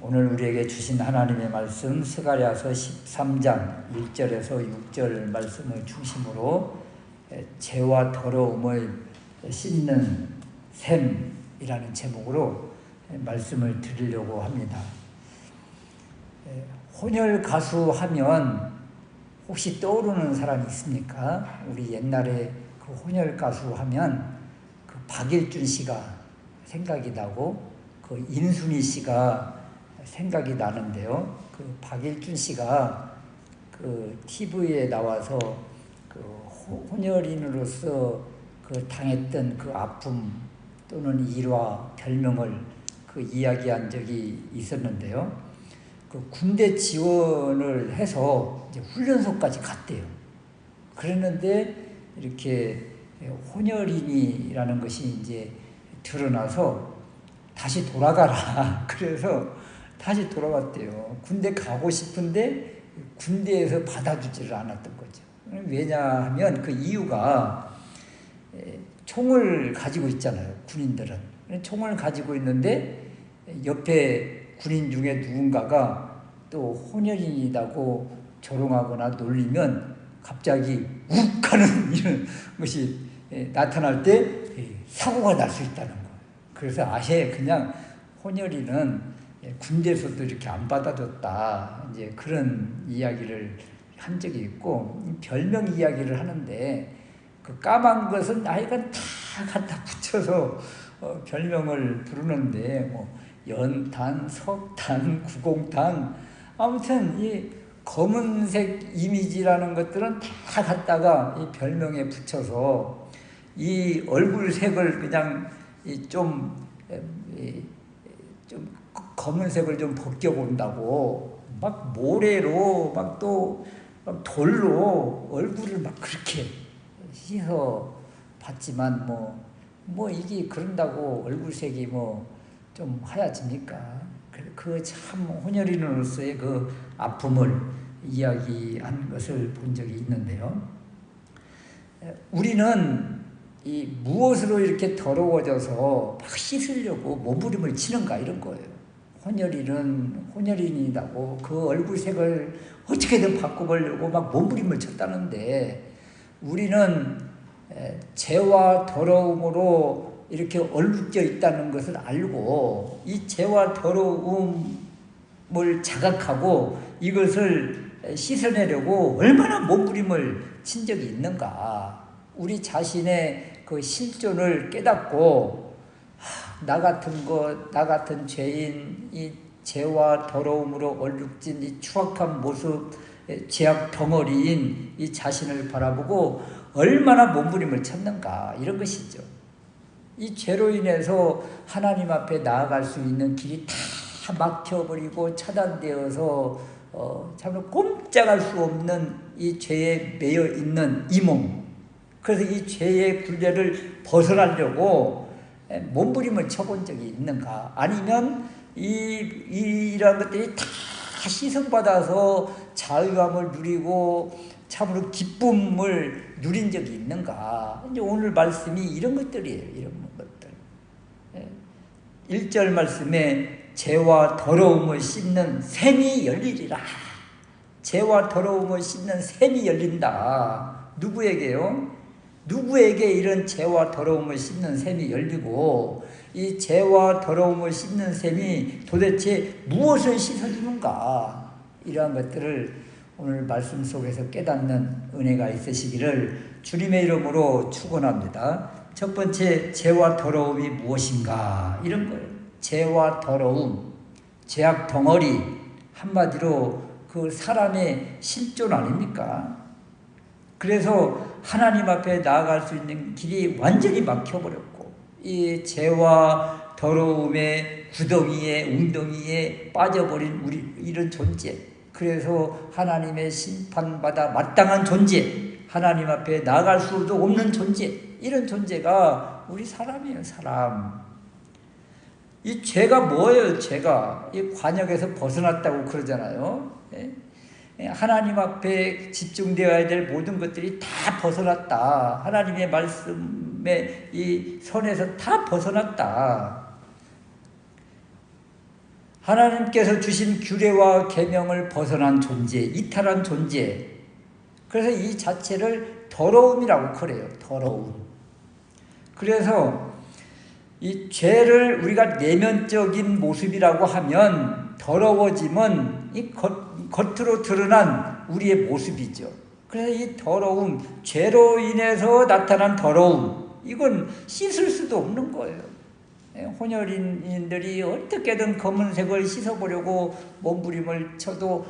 오늘 우리에게 주신 하나님의 말씀 스가랴서 13장 1절에서 6절 말씀을 중심으로 죄와 더러움을 씻는 샘이라는 제목으로 말씀을 드리려고 합니다. 혼혈 가수 하면 혹시 떠오르는 사람이 있습니까? 우리 옛날에 그 혼혈 가수 하면 그 박일준 씨가 생각이 나고 그 인순이 씨가 생각이 나는데요. 그 박일준 씨가 그 TV에 나와서 그 혼혈인으로서 그 당했던 그 아픔 또는 일화, 별명을 그 이야기한 적이 있었는데요. 그 군대 지원을 해서 이제 훈련소까지 갔대요. 그랬는데 이렇게 혼혈인이라는 것이 이제 드러나서 다시 돌아가라. 그래서 다시 돌아왔대요. 군대 가고 싶은데 군대에서 받아주지를 않았던 거죠. 왜냐하면 그 이유가 총을 가지고 있잖아요. 군인들은. 총을 가지고 있는데 옆에 군인 중에 누군가가 또 혼혈인이라고 조롱하거나 놀리면 갑자기 욱 하는 이런 것이 나타날 때 사고가 날 수 있다는 거예요. 그래서 아예 그냥 혼혈인은 군대에서도 이렇게 안 받아줬다. 이제 그런 이야기를 한 적이 있고, 별명 이야기를 하는데, 그 까만 것은 아이가 다 갖다 붙여서 별명을 부르는데, 뭐, 연탄, 석탄, 구공탄, 아무튼 이 검은색 이미지라는 것들은 다 갖다가 이 별명에 붙여서 이 얼굴색을 그냥 좀 검은색을 좀 벗겨본다고 막 모래로 막 또 돌로 얼굴을 막 그렇게 씻어 봤지만 뭐 이게 그런다고 얼굴색이 뭐 좀 하얘집니까? 그 참 혼혈인으로서의 그 아픔을 이야기한 것을 본 적이 있는데요. 우리는 이 무엇으로 이렇게 더러워져서 막 씻으려고 몸부림을 치는가 이런 거예요. 혼혈인은 혼혈인이라고 그 얼굴색을 어떻게든 바꿔보려고 막 몸부림을 쳤다는데 우리는 죄와 더러움으로 이렇게 얼룩져 있다는 것을 알고 이 죄와 더러움을 자각하고 이것을 씻어내려고 얼마나 몸부림을 친 적이 있는가. 우리 자신의 그 실존을 깨닫고 나 같은 죄인, 이 죄와 더러움으로 얼룩진 이 추악한 모습, 죄악 덩어리인 이 자신을 바라보고 얼마나 몸부림을 쳤는가 이런 것이죠. 이 죄로 인해서 하나님 앞에 나아갈 수 있는 길이 다 막혀버리고 차단되어서 참 꼼짝할 수 없는 이 죄에 매여 있는 이 몸. 그래서 이 죄의 굴레를 벗어나려고 몸부림을 쳐본 적이 있는가? 아니면 이런 것들이 다 시선받아서 자유함을 누리고 참으로 기쁨을 누린 적이 있는가? 이제 오늘 말씀이 이런 것들이에요. 이런 것들. 1절 말씀에 죄와 더러움을 씻는 샘이 열리리라. 죄와 더러움을 씻는 샘이 열린다. 누구에게요? 누구에게 이런 죄와 더러움을 씻는 샘이 열리고 이 죄와 더러움을 씻는 샘이 도대체 무엇을 씻어주는가? 이러한 것들을 오늘 말씀 속에서 깨닫는 은혜가 있으시기를 주님의 이름으로 축원합니다. 첫 번째, 죄와 더러움이 무엇인가? 이런 거예요. 죄와 더러움, 죄악 덩어리, 한마디로 그 사람의 실존 아닙니까? 그래서 하나님 앞에 나아갈 수 있는 길이 완전히 막혀버렸고 이 죄와 더러움의 구덩이에 웅덩이에 빠져버린 우리 이런 존재, 그래서 하나님의 심판받아 마땅한 존재, 하나님 앞에 나아갈 수도 없는 존재, 이런 존재가 우리 사람이에요. 사람. 이 죄가 뭐예요? 죄가 이 관역에서 벗어났다고 그러잖아요. 하나님 앞에 집중되어야 될 모든 것들이 다 벗어났다. 하나님의 말씀의 이 선에서 다 벗어났다. 하나님께서 주신 규례와 계명을 벗어난 존재, 이탈한 존재. 그래서 이 자체를 더러움이라고 그래요. 더러움. 그래서 이 죄를 우리가 내면적인 모습이라고 하면 더러워짐은 이 겉으로 드러난 우리의 모습이죠. 그래서 이 더러움, 죄로 인해서 나타난 더러움, 이건 씻을 수도 없는 거예요. 혼혈인들이 어떻게든 검은색을 씻어보려고 몸부림을 쳐도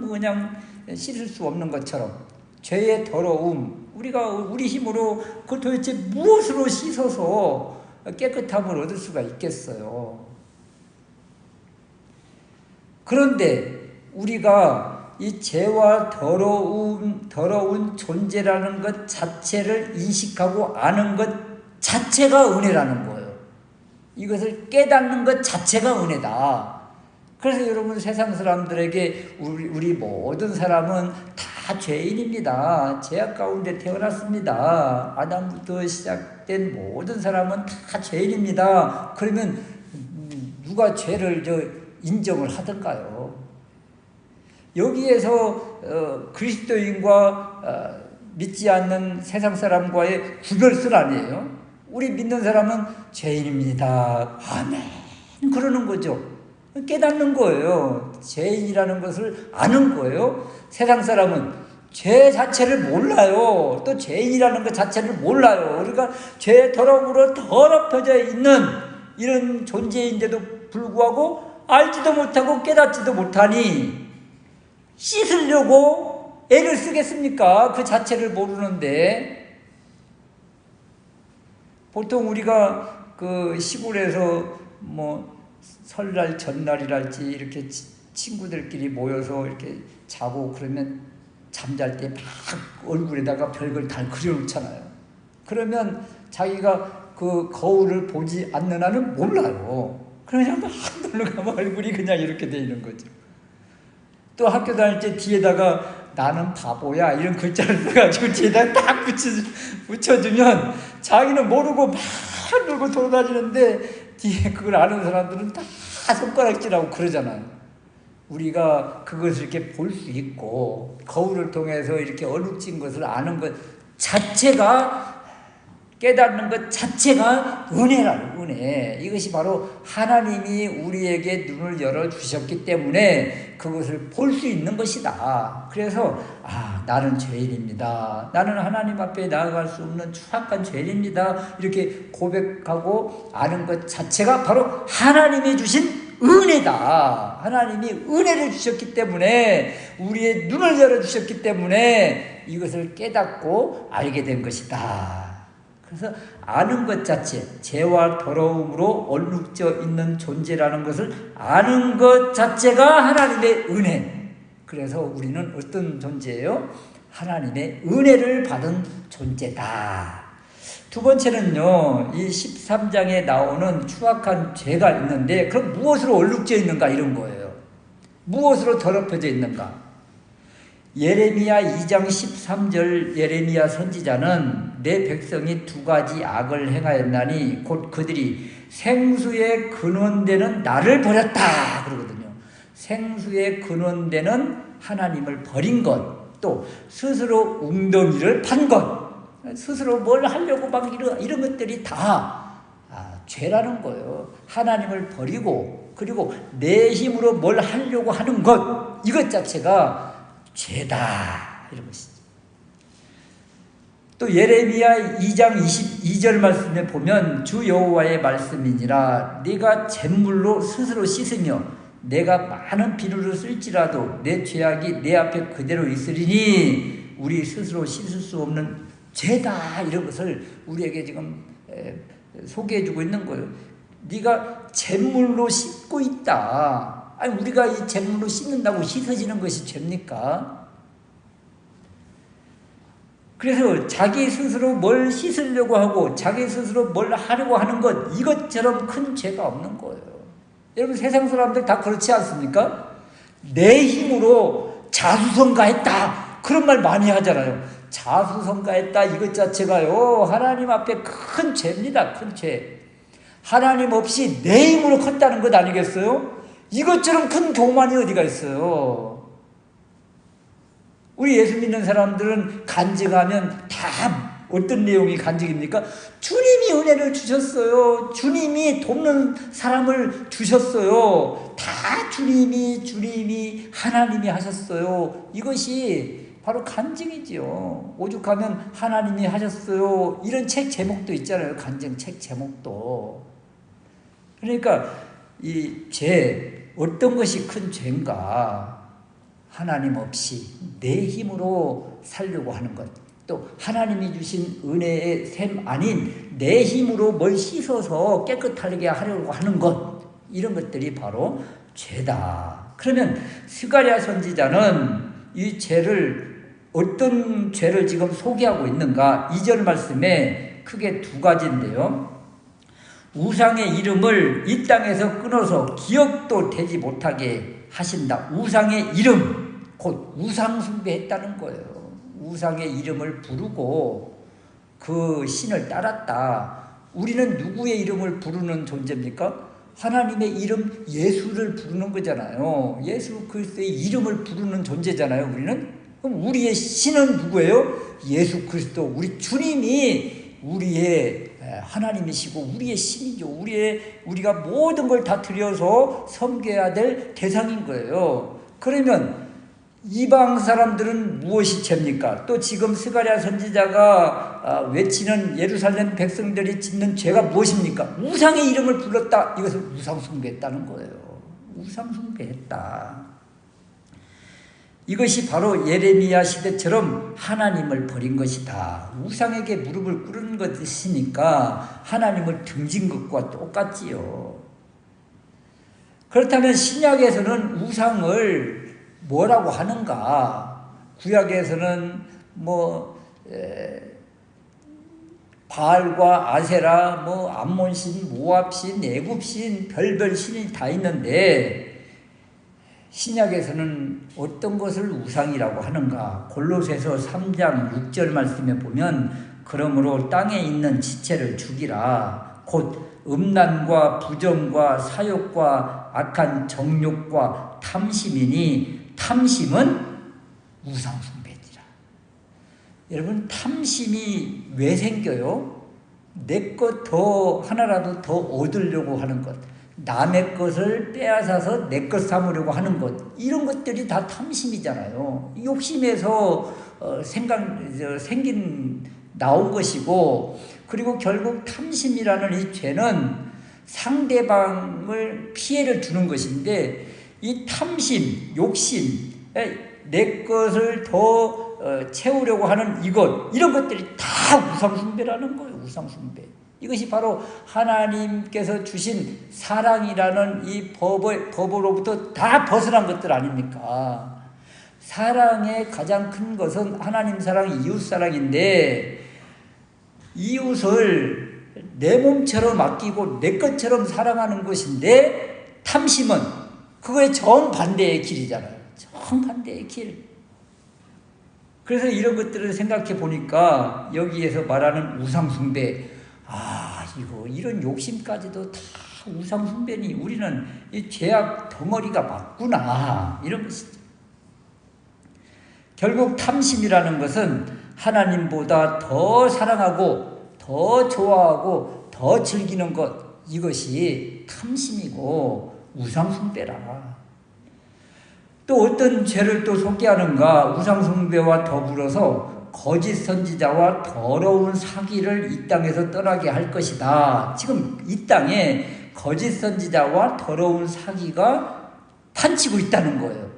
그냥 씻을 수 없는 것처럼 죄의 더러움, 우리가 우리 힘으로 그 도대체 무엇으로 씻어서 깨끗함을 얻을 수가 있겠어요. 그런데 우리가 이 죄와 더러운 존재라는 것 자체를 인식하고 아는 것 자체가 은혜라는 거예요. 이것을 깨닫는 것 자체가 은혜다. 그래서 여러분, 세상 사람들에게 우리 모든 사람은 다 죄인입니다. 죄악 가운데 태어났습니다. 아담부터 시작된 모든 사람은 다 죄인입니다. 그러면 누가 죄를 인정을 하던가요? 여기에서 그리스도인과 믿지 않는 세상 사람과의 구별선 아니에요? 우리 믿는 사람은 죄인입니다. 아멘. 그러는 거죠. 깨닫는 거예요. 죄인이라는 것을 아는 거예요. 세상 사람은 죄 자체를 몰라요. 또 죄인이라는 것 자체를 몰라요. 그러니까 죄의 더러움으로 더럽혀져 있는 이런 존재인데도 불구하고 알지도 못하고 깨닫지도 못하니 씻으려고 애를 쓰겠습니까? 그 자체를 모르는데. 보통 우리가 그 시골에서 설날 전날이랄지 이렇게 친구들끼리 모여서 이렇게 자고 그러면 잠잘 때 막 얼굴에다가 별걸 다 그려놓잖아요. 그러면 자기가 그 거울을 보지 않는 한은 몰라요. 그냥 막 놀러가면 얼굴이 그냥 이렇게 돼 있는 거죠. 또 학교 다닐 때 뒤에다가 나는 바보야 이런 글자를 써가지고 뒤에다 딱 붙여주면 자기는 모르고 막 놀고 돌아다니는데 뒤에 그걸 아는 사람들은 다 손가락질하고 그러잖아요. 우리가 그것을 이렇게 볼 수 있고 거울을 통해서 이렇게 얼룩진 것을 아는 것 자체가, 깨닫는 것 자체가 은혜라는 은혜. 이것이 바로 하나님이 우리에게 눈을 열어주셨기 때문에 그것을 볼 수 있는 것이다. 그래서 나는 죄인입니다. 나는 하나님 앞에 나아갈 수 없는 추악한 죄인입니다. 이렇게 고백하고 아는 것 자체가 바로 하나님이 주신 은혜다. 하나님이 은혜를 주셨기 때문에, 우리의 눈을 열어주셨기 때문에 이것을 깨닫고 알게 된 것이다. 그래서 아는 것 자체, 죄와 더러움으로 얼룩져 있는 존재라는 것을 아는 것 자체가 하나님의 은혜. 그래서 우리는 어떤 존재예요? 하나님의 은혜를 받은 존재다. 두 번째는요, 이 13장에 나오는 추악한 죄가 있는데, 그럼 무엇으로 얼룩져 있는가 이런 거예요. 무엇으로 더럽혀져 있는가? 예레미야 2장 13절 예레미야 선지자는 내 백성이 두 가지 악을 행하였나니 곧 그들이 생수의 근원되는 나를 버렸다 그러거든요. 생수의 근원되는 하나님을 버린 것, 또 스스로 웅덩이를 판 것, 스스로 뭘 하려고 막 이런 것들이 다 죄라는 거예요. 하나님을 버리고 그리고 내 힘으로 뭘 하려고 하는 것, 이것 자체가 죄다 이런 것이죠. 또 예레미야 2장 22절 말씀에 보면 주 여호와의 말씀이니라 네가 잿물로 스스로 씻으며 내가 많은 비누를 쓸지라도 내 죄악이 내 앞에 그대로 있으리니 우리 스스로 씻을 수 없는 죄다 이런 것을 우리에게 지금 소개해주고 있는 거예요. 네가 잿물로 씻고 있다. 아니 우리가 이 잿물로 씻는다고 씻어지는 것이 죄입니까? 그래서 자기 스스로 뭘 씻으려고 하고 자기 스스로 뭘 하려고 하는 것, 이것처럼 큰 죄가 없는 거예요. 여러분 세상 사람들 다 그렇지 않습니까? 내 힘으로 자수성가했다 그런 말 많이 하잖아요. 자수성가했다 이것 자체가요 하나님 앞에 큰 죄입니다. 큰 죄. 하나님 없이 내 힘으로 컸다는 것 아니겠어요? 이것처럼 큰 교만이 어디가 있어요? 우리 예수 믿는 사람들은 간증하면 다 어떤 내용이 간증입니까? 주님이 은혜를 주셨어요. 주님이 돕는 사람을 주셨어요. 다 주님이 하나님이 하셨어요. 이것이 바로 간증이지요. 오죽하면 하나님이 하셨어요. 이런 책 제목도 있잖아요. 간증 책 제목도. 그러니까 이 죄, 어떤 것이 큰 죄인가? 하나님 없이 내 힘으로 살려고 하는 것, 또 하나님이 주신 은혜의 샘 아닌 내 힘으로 뭘 씻어서 깨끗하게 하려고 하는 것, 이런 것들이 바로 죄다. 그러면 스가랴 선지자는 이 죄를, 어떤 죄를 지금 소개하고 있는가? 2절 말씀에 크게 두 가지인데요. 우상의 이름을 이 땅에서 끊어서 기억도 되지 못하게 하신다. 우상의 이름, 곧 우상 숭배했다는 거예요. 우상의 이름을 부르고 그 신을 따랐다. 우리는 누구의 이름을 부르는 존재입니까? 하나님의 이름 예수를 부르는 거잖아요. 예수 그리스도의 이름을 부르는 존재잖아요. 우리는. 그럼 우리의 신은 누구예요? 예수 그리스도, 우리 주님이 우리의 하나님이시고 우리의 신이죠. 우리가 모든 걸 다 드려서 섬겨야 될 대상인 거예요. 그러면 이방 사람들은 무엇이 죄입니까? 또 지금 스가랴 선지자가 외치는 예루살렘 백성들이 짓는 죄가 무엇입니까? 우상의 이름을 불렀다. 이것을 우상 숭배했다는 거예요. 우상 숭배했다. 이것이 바로 예레미야 시대처럼 하나님을 버린 것이다. 우상에게 무릎을 꿇은 것이니까 하나님을 등진 것과 똑같지요. 그렇다면 신약에서는 우상을 뭐라고 하는가? 구약에서는 바알과 아세라, 암몬신, 모압신, 애굽신, 별별 신이 다 있는데 신약에서는 어떤 것을 우상이라고 하는가? 골로새서 3장 6절 말씀에 보면 그러므로 땅에 있는 지체를 죽이라. 곧 음란과 부정과 사욕과 악한 정욕과 탐심이니 탐심은 우상 숭배지라. 여러분, 탐심이 왜 생겨요? 내 것 더 하나라도 더 얻으려고 하는 것, 남의 것을 빼앗아서 내 것 삼으려고 하는 것, 이런 것들이 다 탐심이잖아요. 욕심에서 나온 것이고, 그리고 결국 탐심이라는 이 죄는 상대방을 피해를 주는 것인데, 이 탐심, 욕심, 내 것을 더 채우려고 하는 이런 것들이 다 우상숭배라는 거예요. 우상숭배. 이것이 바로 하나님께서 주신 사랑이라는 이 법으로부터 다 벗어난 것들 아닙니까? 사랑의 가장 큰 것은 하나님 사랑, 이웃 사랑인데, 이웃을 내 몸처럼 아끼고 내 것처럼 사랑하는 것인데, 탐심은 그거의 정반대의 길이잖아요. 정반대의 길. 그래서 이런 것들을 생각해 보니까 여기에서 말하는 우상숭배, 이런 욕심까지도 다 우상숭배니 우리는 이 죄악 덩어리가 맞구나, 이런 것이죠. 결국 탐심이라는 것은 하나님보다 더 사랑하고 더 좋아하고 더 즐기는 것, 이것이 탐심이고 우상숭배라. 또 어떤 죄를 또 소개하는가? 우상숭배와 더불어서 거짓 선지자와 더러운 사기를 이 땅에서 떠나게 할 것이다. 지금 이 땅에 거짓 선지자와 더러운 사기가 판치고 있다는 거예요.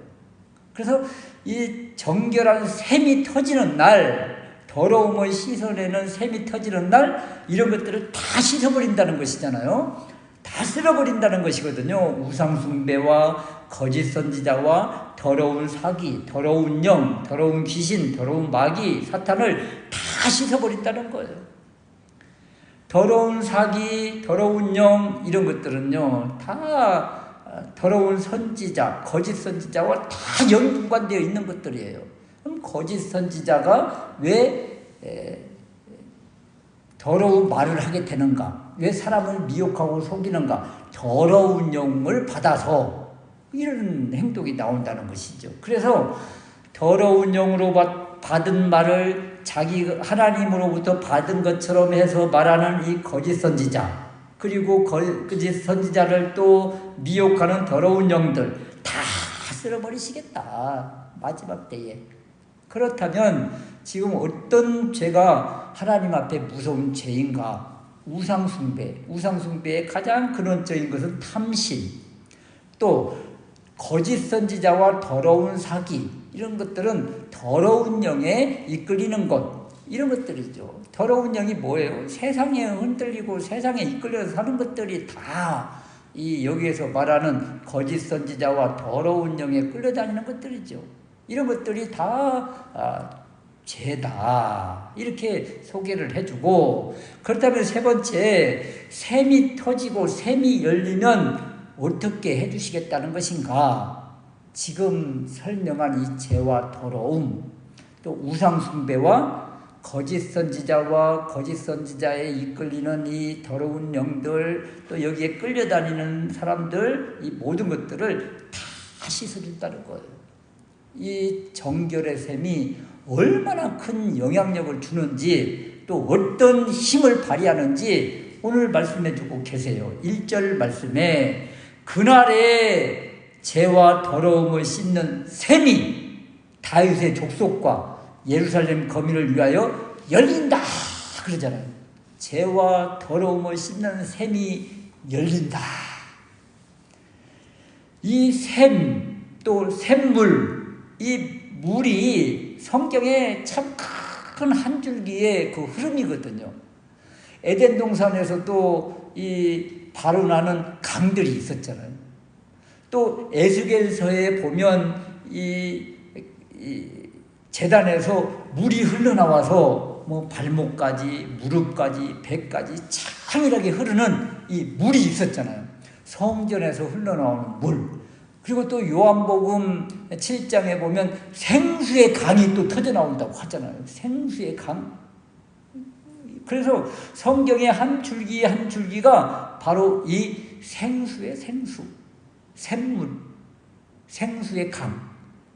그래서 이 정결한 샘이 터지는 날, 더러움을 씻어내는 샘이 터지는 날, 이런 것들을 다 씻어버린다는 것이잖아요. 다 쓸어버린다는 것이거든요. 우상숭배와 거짓 선지자와 더러운 사기, 더러운 영, 더러운 귀신, 더러운 마귀, 사탄을 다 씻어버린다는 거예요. 더러운 사기, 더러운 영, 이런 것들은요, 다 더러운 선지자, 거짓 선지자와 다 연관되어 있는 것들이에요. 그럼 거짓 선지자가 왜 더러운 말을 하게 되는가? 왜 사람을 미혹하고 속이는가? 더러운 영을 받아서 이런 행동이 나온다는 것이죠. 그래서 더러운 영으로 받은 말을 자기 하나님으로부터 받은 것처럼 해서 말하는 이 거짓 선지자, 그리고 거짓 선지자를 또 미혹하는 더러운 영들 다 쓸어버리시겠다, 마지막 때에. 그렇다면 지금 어떤 죄가 하나님 앞에 무서운 죄인가? 우상숭배. 우상숭배의 가장 근원적인 것은 탐심, 또 거짓 선지자와 더러운 사기, 이런 것들은 더러운 영에 이끌리는 것, 이런 것들이죠. 더러운 영이 뭐예요? 세상에 흔들리고 세상에 이끌려서 사는 것들이 다 이 여기에서 말하는 거짓 선지자와 더러운 영에 끌려다니는 것들이죠. 이런 것들이 다 죄다, 이렇게 소개를 해주고, 그렇다면 세 번째, 샘이 터지고 샘이 열리면 어떻게 해주시겠다는 것인가? 지금 설명한 이 죄와 더러움, 또 우상숭배와 거짓 선지자와 거짓 선지자에 이끌리는 이 더러운 영들, 또 여기에 끌려다니는 사람들, 이 모든 것들을 다 씻어준다는 거예요. 이 정결의 샘이 얼마나 큰 영향력을 주는지, 또 어떤 힘을 발휘하는지 오늘 말씀해 주고 계세요. 1절 말씀에 그날에 죄와 더러움을 씻는 샘이 다윗의 족속과 예루살렘 거민을 위하여 열린다 그러잖아요. 죄와 더러움을 씻는 샘이 열린다. 이 샘, 또 샘물, 이 물이 성경에 참 큰 한 줄기의 그 흐름이거든요. 에덴 동산에서도 이 발원하는 강들이 있었잖아요. 또 에스겔서에 보면 이 제단에서 물이 흘러나와서 뭐 발목까지, 무릎까지, 배까지 창일하게 흐르는 이 물이 있었잖아요. 성전에서 흘러나오는 물. 그리고 또 요한복음 7장에 보면 생수의 강이 또 터져나온다고 하잖아요. 생수의 강. 그래서 성경의 한 줄기 한 줄기가 바로 이 생수의 생수, 샘물, 생수의 강.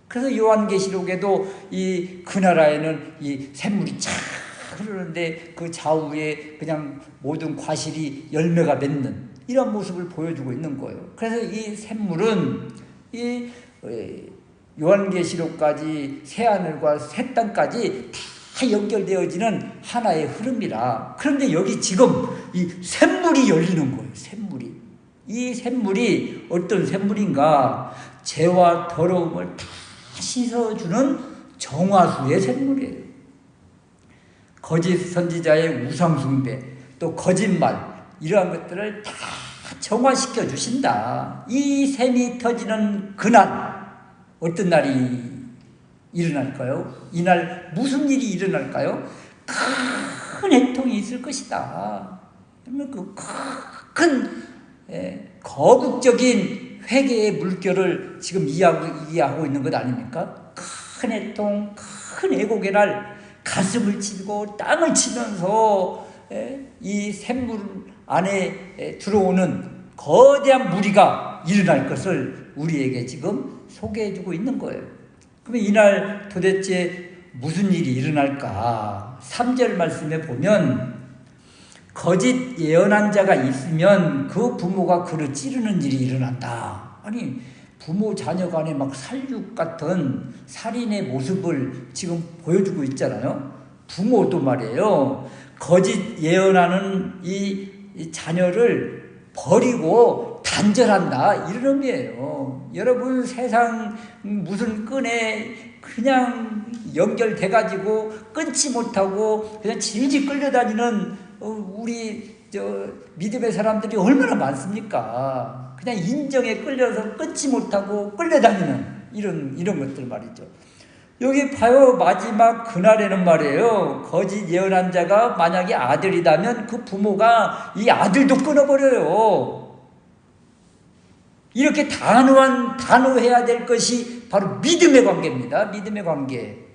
그래서 요한계시록에도 이 그 나라에는 이 샘물이 쫙 흐르는데 그 좌우에 그냥 모든 과실이 열매가 맺는 이런 모습을 보여주고 있는 거예요. 그래서 이 샘물은 이 요한계시록까지 새하늘과 새 땅까지 다 연결되어지는 하나의 흐름이라. 그런데 여기 지금 이 샘물이 열리는 거예요. 샘물이. 이 샘물이 어떤 샘물인가? 죄와 더러움을 다 씻어주는 정화수의 샘물이에요. 거짓 선지자의 우상숭배, 또 거짓말, 이러한 것들을 다 정화시켜 주신다. 이 샘이 터지는 그날, 어떤 날이 일어날까요? 이날 무슨 일이 일어날까요? 큰 애통이 있을 것이다. 그 큰 거국적인 회개의 물결을 지금 이해하고 있는 것 아닙니까? 큰 애통, 큰 애곡의 날, 가슴을 치고 땅을 치면서 이 샘물 안에 들어오는 거대한 무리가 일어날 것을 우리에게 지금 소개해주고 있는 거예요. 그러면 이날 도대체 무슨 일이 일어날까? 3절 말씀에 보면 거짓 예언한 자가 있으면 그 부모가 그를 찌르는 일이 일어난다. 아니, 부모 자녀 간에 막 살육 같은 살인의 모습을 지금 보여주고 있잖아요. 부모도 말이에요. 거짓 예언하는 이 자녀를 버리고 단절한다, 이런 의미예요. 여러분, 세상 무슨 끈에 그냥 연결돼가지고 끊지 못하고 그냥 질질 끌려다니는 우리 믿음의 사람들이 얼마나 많습니까? 그냥 인정에 끌려서 끊지 못하고 끌려다니는 이런 것들 말이죠. 여기 봐요. 마지막 그날에는 말이에요. 거짓 예언한 자가 만약에 아들이라면 그 부모가 이 아들도 끊어버려요. 이렇게 단호해야 될 것이 바로 믿음의 관계입니다. 믿음의 관계.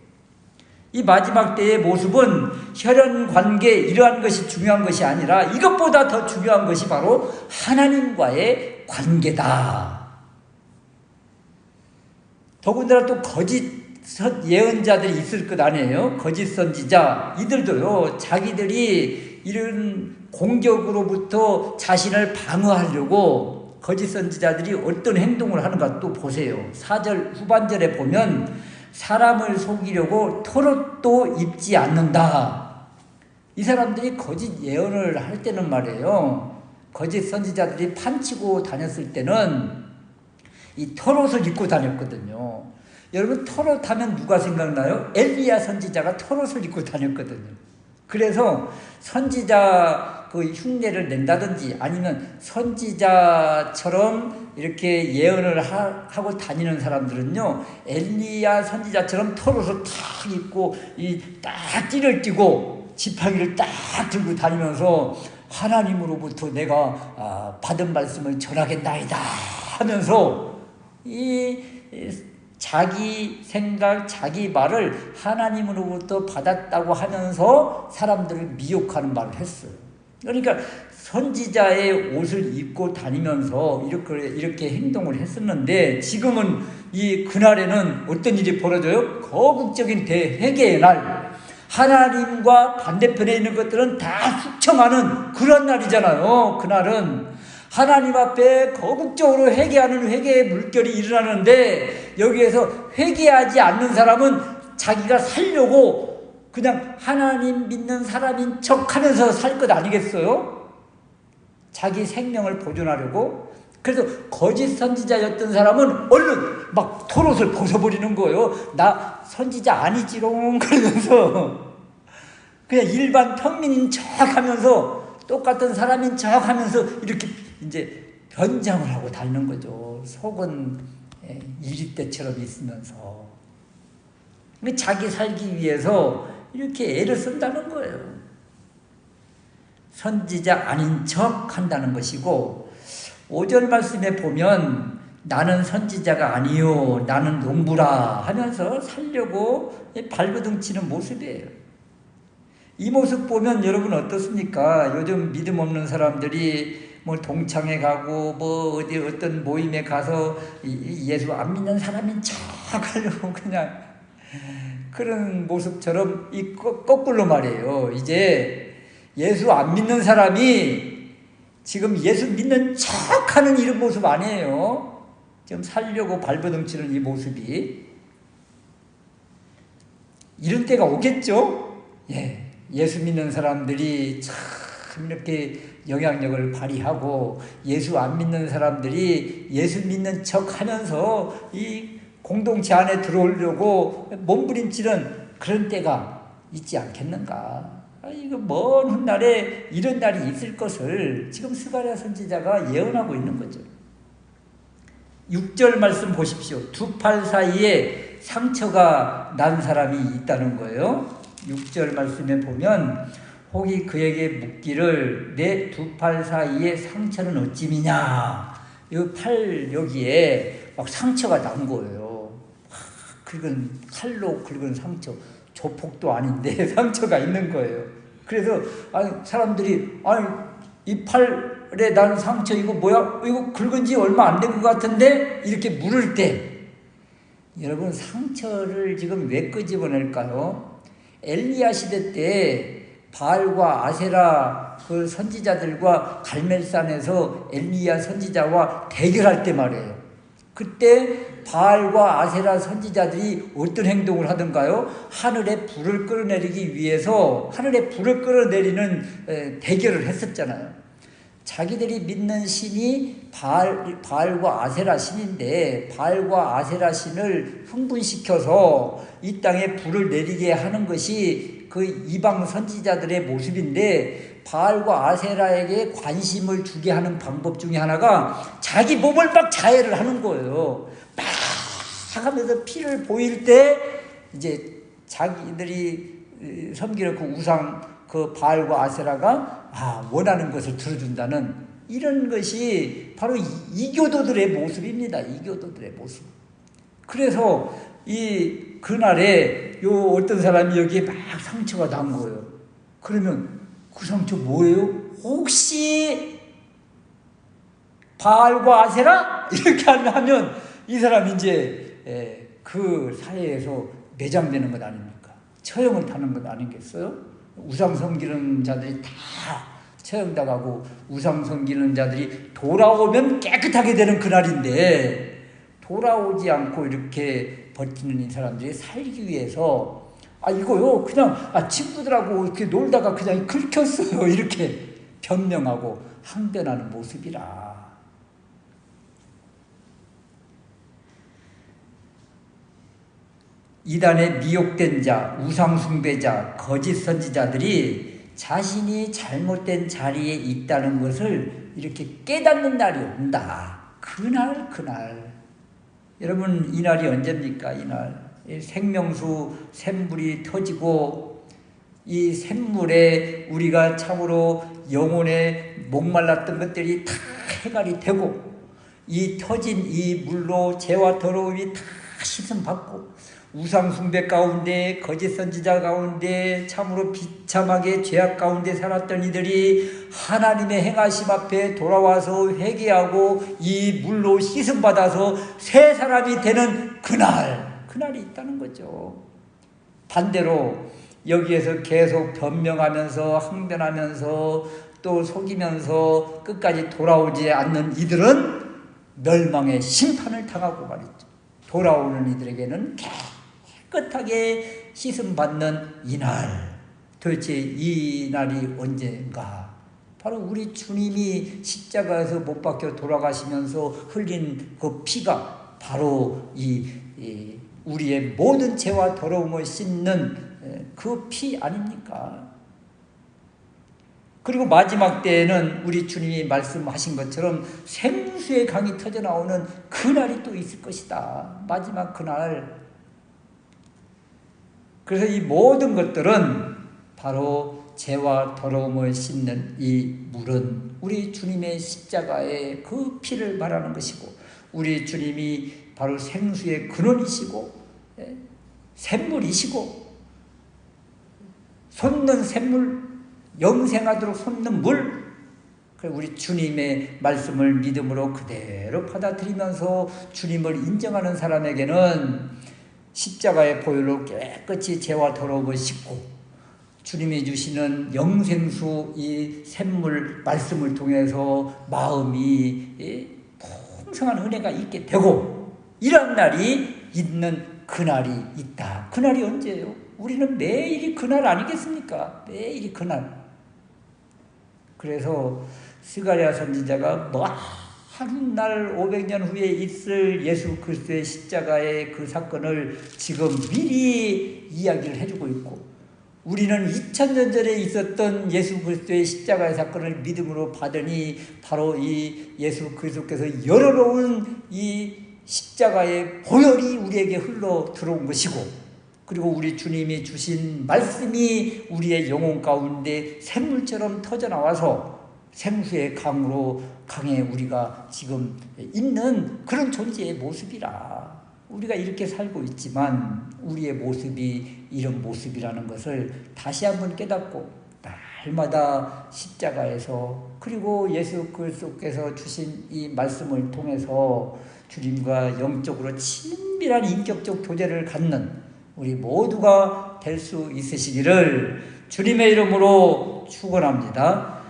이 마지막 때의 모습은 혈연 관계, 이러한 것이 중요한 것이 아니라 이것보다 더 중요한 것이 바로 하나님과의 관계다. 더군다나 또 거짓 예언자들이 있을 것 아니에요? 거짓 선지자. 이들도요, 자기들이 이런 공격으로부터 자신을 방어하려고 거짓 선지자들이 어떤 행동을 하는가 또 보세요. 4절 후반절에 보면 사람을 속이려고 털옷도 입지 않는다. 이 사람들이 거짓 예언을 할 때는 말이에요, 거짓 선지자들이 판치고 다녔을 때는 이 털옷을 입고 다녔거든요. 여러분, 털옷 하면 누가 생각나요? 엘리야 선지자가 털옷을 입고 다녔거든요. 그래서 선지자 그 흉내를 낸다든지 아니면 선지자처럼 이렇게 예언을 하고 다니는 사람들은요, 엘리야 선지자처럼 털옷을 탁 입고 딱 띠를 띠고 지팡이를 딱 들고 다니면서 하나님으로부터 내가 받은 말씀을 전하겠나이다 하면서 자기 생각, 자기 말을 하나님으로부터 받았다고 하면서 사람들을 미혹하는 말을 했어요. 그러니까 선지자의 옷을 입고 다니면서 이렇게 행동을 했었는데, 지금은 그날에는 어떤 일이 벌어져요? 거국적인 대회개의 날. 하나님과 반대편에 있는 것들은 다 숙청하는 그런 날이잖아요. 그날은 하나님 앞에 거국적으로 회개하는 회개의 물결이 일어나는데, 여기에서 회개하지 않는 사람은 자기가 살려고 그냥 하나님 믿는 사람인 척 하면서 살 것 아니겠어요? 자기 생명을 보존하려고. 그래서 거짓 선지자였던 사람은 얼른 막 털옷을 벗어버리는 거예요. 나 선지자 아니지롱 그러면서 그냥 일반 평민인 척 하면서, 똑같은 사람인 척 하면서 이렇게 이제 변장을 하고 다니는 거죠. 속은 이리떼처럼 있으면서. 자기 살기 위해서 이렇게 애를 쓴다는 거예요. 선지자 아닌 척 한다는 것이고, 5절 말씀에 보면 나는 선지자가 아니요 나는 농부라 하면서 살려고 발버둥치는 모습이에요. 이 모습 보면 여러분 어떻습니까? 요즘 믿음 없는 사람들이 뭐 동창회 가고 뭐 어디 어떤 모임에 가서 예수 안 믿는 사람인 척 하려고 그냥 그런 모습처럼 거꾸로 말이에요. 이제 예수 안 믿는 사람이 지금 예수 믿는 척 하는 이런 모습 아니에요. 지금 살려고 발버둥치는 이 모습이. 이런 때가 오겠죠? 예수 믿는 사람들이 참 이렇게 영향력을 발휘하고, 예수 안 믿는 사람들이 예수 믿는 척 하면서 이 공동체 안에 들어오려고 몸부림치는 그런 때가 있지 않겠는가. 이거 먼 훗날에 이런 날이 있을 것을 지금 스가랴 선지자가 예언하고 있는 거죠. 6절 말씀 보십시오. 두 팔 사이에 상처가 난 사람이 있다는 거예요. 6절 말씀에 보면 혹이 그에게 묻기를 내 두 팔 사이에 상처는 어찌미냐. 이 팔 여기에 막 상처가 난 거예요. 긁은 칼로 긁은 상처. 조폭도 아닌데 상처가 있는 거예요. 그래서 사람들이 이 팔에 난 상처 이거 뭐야? 이거 긁은 지 얼마 안 된 것 같은데? 이렇게 물을 때, 여러분 상처를 지금 왜 끄집어낼까요? 엘리야 시대 때 바알과 아세라 그 선지자들과 갈멜산에서 엘리야 선지자와 대결할 때 말이에요. 그때 바알과 아세라 선지자들이 어떤 행동을 하던가요? 하늘에 불을 끌어내리기 위해서 하늘에 불을 끌어내리는 대결을 했었잖아요. 자기들이 믿는 신이 바알과 아세라 신인데, 바알과 아세라 신을 흥분시켜서 이 땅에 불을 내리게 하는 것이 그 이방 선지자들의 모습인데, 바알과 아세라에게 관심을 주게 하는 방법 중에 하나가 자기 몸을 막 자해를 하는 거예요. 막 하면서 피를 보일 때 이제 자기들이 섬기는 그 우상, 그 바알과 아세라가 원하는 것을 들어준다는, 이런 것이 바로 이교도들의 모습입니다. 이교도들의 모습. 그래서 그날에 어떤 사람이 여기에 막 상처가 난 거예요. 그러면 그 상처 뭐예요? 혹시 바알과 아세라? 이렇게 하면 이 사람이 이제 그 사회에서 매장되는 것 아닙니까? 처형을 타는 것 아니겠어요? 우상 섬기는 자들이 다 처형당하고 우상 섬기는 자들이 돌아오면 깨끗하게 되는 그날인데, 돌아오지 않고 이렇게 버티는 이 사람들이 살기 위해서 이거요 그냥 친구들하고 이렇게 놀다가 그냥 긁혔어요 이렇게 변명하고 항변하는 모습이라. 이단에 미혹된 자, 우상숭배자, 거짓 선지자들이 자신이 잘못된 자리에 있다는 것을 이렇게 깨닫는 날이 온다. 그날. 여러분, 이 날이 언제입니까? 이날. 생명수 샘물이 터지고 이 샘물에 우리가 참으로 영혼에 목말랐던 것들이 다 해갈이 되고, 이 터진 이 물로 죄와 더러움이 다 씻음받고, 우상숭배 가운데 거짓 선지자 가운데 참으로 비참하게 죄악 가운데 살았던 이들이 하나님의 행하심 앞에 돌아와서 회개하고 이 물로 씻음받아서 새 사람이 되는 그날이 있다는 거죠. 반대로 여기에서 계속 변명하면서 항변하면서 또 속이면서 끝까지 돌아오지 않는 이들은 멸망의 심판을 당하고 말이죠. 돌아오는 이들에게는 깨끗하게 씻음받는 이날. 도대체 이 날이 언제인가? 바로 우리 주님이 십자가에서 못 박혀 돌아가시면서 흘린 그 피가 바로 우리의 모든 죄와 더러움을 씻는 그 피 아닙니까? 그리고 마지막 때에는 우리 주님이 말씀하신 것처럼 생수의 강이 터져나오는 그날이 또 있을 것이다. 마지막 그날. 그래서 이 모든 것들은 바로 죄와 더러움을 씻는 이 물은 우리 주님의 십자가의 그 피를 말하는 것이고, 우리 주님이 바로 생수의 근원이시고 샘물이시고, 솟는 샘물, 영생하도록 솟는 물, 우리 주님의 말씀을 믿음으로 그대로 받아들이면서 주님을 인정하는 사람에게는 십자가의 보혈로 깨끗이 죄와 더러움을 씻고, 주님이 주시는 영생수 이 샘물 말씀을 통해서 마음이 풍성한 은혜가 있게 되고, 이런 날이 있는 그날이 있다. 그날이 언제예요? 우리는 매일이 그날 아니겠습니까? 매일이 그날. 그래서 스가랴 선지자가 한 날 500년 후에 있을 예수 그리스도의 십자가의 그 사건을 지금 미리 이야기를 해주고 있고, 우리는 2000년 전에 있었던 예수 그리스도의 십자가의 사건을 믿음으로 받으니 바로 이 예수 그리스도께서 열어놓은 이 십자가의 보혈이 우리에게 흘러 들어온 것이고, 그리고 우리 주님이 주신 말씀이 우리의 영혼 가운데 샘물처럼 터져나와서 생수의 강에 우리가 지금 있는 그런 존재의 모습이라. 우리가 이렇게 살고 있지만 우리의 모습이 이런 모습이라는 것을 다시 한번 깨닫고, 날마다 십자가에서 그리고 예수 그리스도께서 주신 이 말씀을 통해서 주님과 영적으로 친밀한 인격적 교제를 갖는 우리 모두가 될 수 있으시기를 주님의 이름으로 축원합니다.